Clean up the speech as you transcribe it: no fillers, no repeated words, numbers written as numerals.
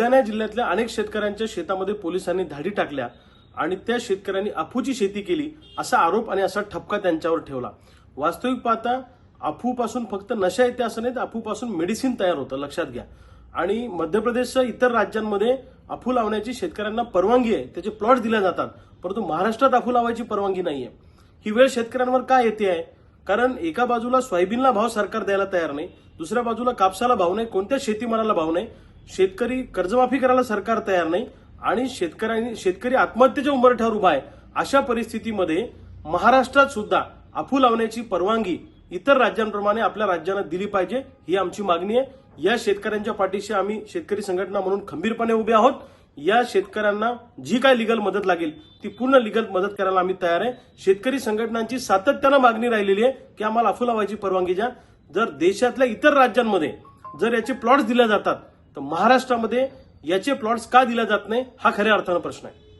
बुलढाणा जिल्ह्यातल्या अनेक शेतकऱ्यांच्या शेतामध्ये पोलिसांनी धाडी टाकल्या आणि त्या शेतकऱ्यांनी अफूची शेती केली असा आरोप आणि असा ठपका त्यांच्यावर ठेवला। वास्तविक पाहता अफूपासून फक्त नशा येते असं नाही, तर अफूपासून मेडिसिन तयार होतं, लक्षात घ्या। आणि मध्य प्रदेशसह इतर राज्यांमध्ये अफू लावण्याची शेतकऱ्यांना परवानगी आहे, त्याचे प्लॉट दिले जातात, परंतु महाराष्ट्रात अफू लावायची परवानगी नाहीये। ही वेळ शेतकऱ्यांवर का येते आहे? कारण एका बाजूला सोयाबीनला भाव सरकार द्यायला तयार नाही, दुसऱ्या बाजूला कापसाला भाव नाही, कोणत्या शेतीमालाला भाव नाही, शेतकरी कर्जमाफी करायला सरकार तयार नाही आणि शेतकरी आत्महत्येच्या उंबरठ्यावर उभा आहे। अशा परिस्थितीमध्ये महाराष्ट्रात सुद्धा अफू लावण्याची परवानगी इतर राज्यांप्रमाणे आपल्या राज्यानं दिली पाहिजे, ही आमची मागणी आहे। या शेतकऱ्यांच्या पाठीशी आम्ही शेतकरी संघटना म्हणून खंबीरपणे उभे आहोत। या शेतकऱ्यांना जी काय लीगल मदत लागेल ती पूर्ण लीगल मदत करायला आम्ही तयार आहे। शेतकरी संघटनांची सातत्यानं मागणी राहिलेली आहे की आम्हाला अफू लावायची परवानगी द्या। जर देशातल्या इतर राज्यांमध्ये जर याचे प्लॉट्स दिले जातात तर महाराष्ट्रामध्ये याचे प्लॉट्स का दिले जात नाही, हा खऱ्या अर्थानं प्रश्न आहे।